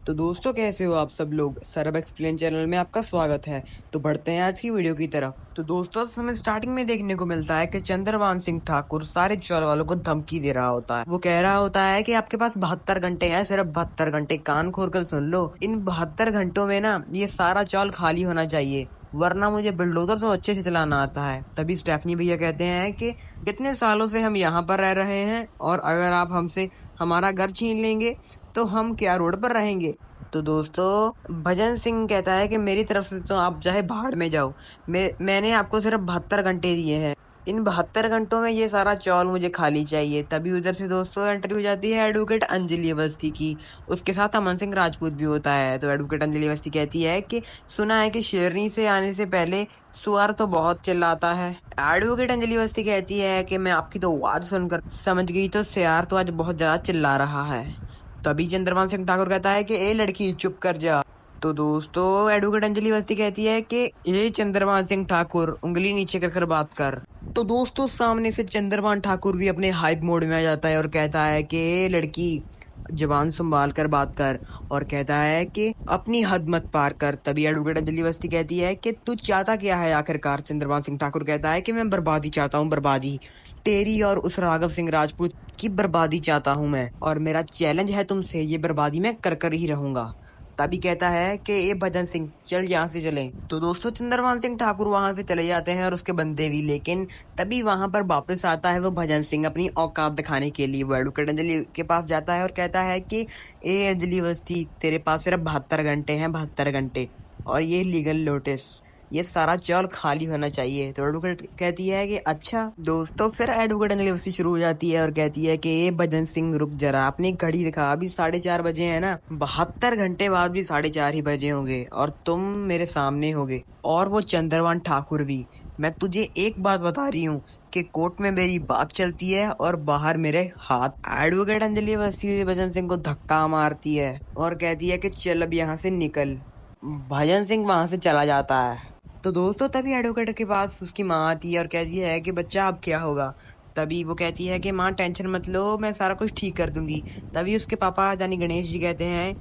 तो दोस्तों कैसे हो आप सब लोग। सरब एक्सप्लेन चैनल में आपका स्वागत है। तो बढ़ते हैं आज की वीडियो की तरफ। तो दोस्तों हमें स्टार्टिंग में देखने को मिलता है कि चंद्रभान सिंह ठाकुर सारे चौल वालों को धमकी दे रहा होता है। वो कह रहा होता है कि आपके पास 72 घंटे हैं, सिर्फ 72 घंटे, कान खोल कर सुन लो। इन 72 घंटों में ना ये सारा चौल खाली होना चाहिए, वरना मुझे बुलडोजर तो अच्छे से चलाना आता है। तभी स्टेफनी भैया कहते हैं कि कितने सालों से हम यहाँ पर रह रहे हैं और अगर आप हमसे हमारा घर छीन लेंगे तो हम क्या रोड पर रहेंगे। तो दोस्तों भजन सिंह कहता है कि मेरी तरफ से तो आप चाहे भाड़ में जाओ, मैंने आपको सिर्फ 72 घंटे दिए हैं। इन 72 घंटों में ये सारा चौल मुझे खाली चाहिए। तभी उधर से दोस्तों एंट्री हो जाती है एडवोकेट अंजलि अवस्थी की। उसके साथ अमन सिंह राजपूत भी होता है। तो एडवोकेट अंजलि अवस्थी कहती है कि सुना है कि शेरनी से आने से पहले सुअर तो बहुत चिल्लाता है। एडवोकेट अंजलि अवस्थी कहती है कि मैं आपकी तो आवाज सुनकर समझ गई, तो सियार तो आज बहुत ज्यादा चिल्ला रहा है। तभी चंद्रभान सिंह ठाकुर कहता है कि ए लड़की चुप कर जा। तो दोस्तों एडवोकेट अंजलि अवस्थी कहती है कि ए चंद्रभान सिंह ठाकुर उंगली नीचे कर बात कर। तो दोस्तों सामने से चंद्रभान ठाकुर भी अपने हाइप मोड में आ जाता है और कहता है कि ए लड़की जबान संभाल कर बात कर, और कहता है कि अपनी हद मत पार कर। तभी एडवोकेट अंजलि अवस्थी कहती है कि तू चाहता क्या है आखिरकार। चंद्रभान सिंह ठाकुर कहता है कि मैं बर्बादी चाहता हूँ, बर्बादी तेरी और उस राघव सिंह राजपूत की बर्बादी चाहता हूँ मैं, और मेरा चैलेंज है तुमसे, ये बर्बादी मैं कर कर ही रहूंगा। तभी कहता है कि ये भजन सिंह चल यहाँ से चले। तो दोस्तों चंद्रभान सिंह ठाकुर वहां से चले जाते हैं और उसके बंदे भी। लेकिन तभी वहां पर वापस आता है वो भजन सिंह अपनी औकात दिखाने के लिए। वो एडवोकेट अंजलि के पास जाता है और कहता है कि ए अंजलि अवस्थी, तेरे पास सिर्फ 72 घंटे हैं, 72 घंटे, और ये लीगल नोटिस, ये सारा चौल खाली होना चाहिए। तो एडवोकेट कहती है कि अच्छा। दोस्तों फिर एडवोकेट अंजलि अवस्थी शुरू हो जाती है और कहती है कि ये भजन सिंह रुक जरा, अपनी घड़ी दिखा, अभी 4:30 बजे है ना, 72 घंटे बाद भी 4:30 ही बजे होंगे और तुम मेरे सामने होगे, और वो चंद्रभान ठाकुर भी। मैं तुझे एक बात बता रही हूँ कि कोर्ट में मेरी बात चलती है और बाहर मेरे हाथ। एडवोकेट अंजलि अवस्थी भजन सिंह को धक्का मारती है और कहती है कि चल अब यहाँ से निकल। भजन सिंह वहां से चला जाता है। तो दोस्तों तभी एडवोकेट के पास उसकी माँ आती है और कहती है कि बच्चा अब क्या होगा। तभी वो कहती है कि माँ टेंशन मत लो, मैं सारा कुछ ठीक कर दूंगी। तभी उसके पापा यानी गणेश जी कहते हैं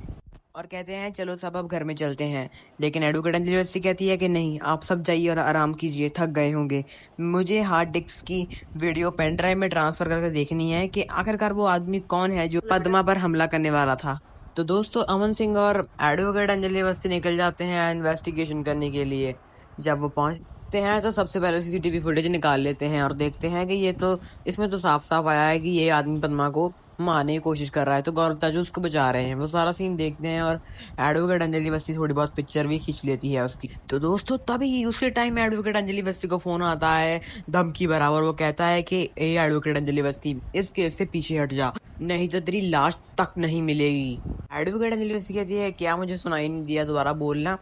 और कहते हैं चलो सब अब घर में चलते हैं। लेकिन एडवोकेट अंजलि अवस्थी कहती है कि नहीं, आप सब जाइए और आराम कीजिए, थक गए होंगे। मुझे हार्ड डिस्क की वीडियो पेन ड्राइव में ट्रांसफर करके देखनी है कि आखिरकार वो आदमी कौन है जो पद्मा पर हमला करने वाला था। तो दोस्तों अमन सिंह और एडवोकेट अंजलि अवस्थी निकल जाते हैं इन्वेस्टिगेशन करने के लिए। जब वो पहुंचते हैं तो सबसे पहले सीसीटीवी फुटेज निकाल लेते हैं और देखते हैं कि ये तो इसमें तो साफ साफ आया है कि ये आदमी पद्मा को मारने की कोशिश कर रहा है, तो गौरव ताजू उसको बचा रहे हैं। वो सारा सीन देखते हैं और एडवोकेट अंजलि अवस्थी थोड़ी बहुत पिक्चर भी खींच लेती है उसकी। तो दोस्तों तभी उसी टाइम एडवोकेट अंजलि अवस्थी को फोन आता है धमकी भरा, और वो कहता है कि ए एडवोकेट अंजलि अवस्थी, इस केस से पीछे हट जा, नहीं तो तेरी लाश तक नहीं मिलेगी। एडवोकेट अंजलि अवस्थी कहती है क्या मुझे सुनाई नहीं दिया, दोबारा बोलना।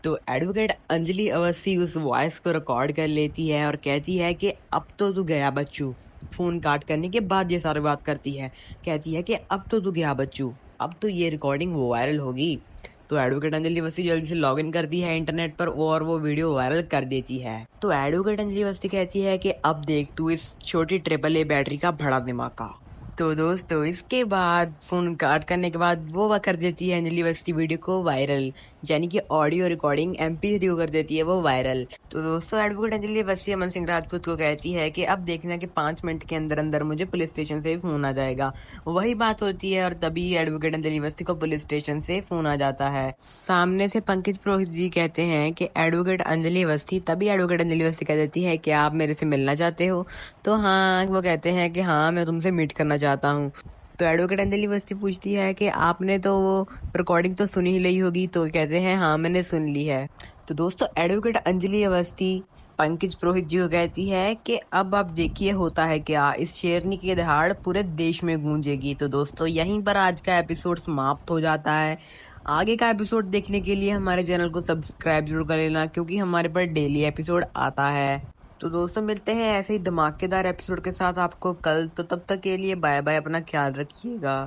तो एडवोकेट अंजलि अवस्थी उस वॉइस को रिकॉर्ड कर लेती है और कहती है कि अब तो तू गया बच्चू। फोन काट करने के बाद ये सारी बात करती है, कहती है कि अब तो तू गया बच्चू, अब तो ये रिकॉर्डिंग वायरल होगी। तो एडवोकेट अंजलि अवस्थी जल्दी से लॉग इन करती है इंटरनेट पर और वो वीडियो वायरल कर देती है। तो एडवोकेट अंजलि अवस्थी कहती है कि अब देख तू इस छोटी AAA बैटरी का बड़ा दिमाग का। तो दोस्तों इसके बाद फोन काट करने के बाद वो कर देती है अंजलि अवस्थी वीडियो को वायरल, यानी कि ऑडियो रिकॉर्डिंग MP3 को कर देती है वो वायरल। तो दोस्तों एडवोकेट अंजलि अवस्थी अमन सिंह राजपूत को कहती है कि अब देखना कि 5 मिनट के अंदर अंदर मुझे पुलिस स्टेशन से फोन आ जाएगा। वही बात होती है और तभी एडवोकेट अंजलि अवस्थी को पुलिस स्टेशन से फोन आ जाता है। सामने से पंकज पुरोहित जी कहते हैं कि एडवोकेट अंजलि अवस्थी। तभी एडवोकेट अंजलि अवस्थी कह देती है कि आप मेरे से मिलना चाहते हो। तो हाँ, वो कहते हैं कि हाँ मैं तुमसे मीट करना चाहता हूँ। तो एडवोकेट अंजलि अवस्थी पूछती है कि आपने तो वो रिकॉर्डिंग तो सुनी ही ली होगी। तो कहते हैं हाँ मैंने सुन ली है। तो दोस्तों एडवोकेट अंजलि अवस्थी पंकज पुरोहित जी को कहती है कि अब आप देखिए होता है क्या, इस शेरनी की दहाड़ पूरे देश में गूंजेगी। तो दोस्तों यहीं पर आज का एपिसोड समाप्त हो जाता है। आगे का एपिसोड देखने के लिए हमारे चैनल को सब्सक्राइब जरूर कर लेना, क्योंकि हमारे पर डेली एपिसोड आता है। तो दोस्तों मिलते हैं ऐसे ही धमाकेदार एपिसोड के साथ आपको कल। तो तब तक के लिए बाय बाय, अपना ख्याल रखिएगा।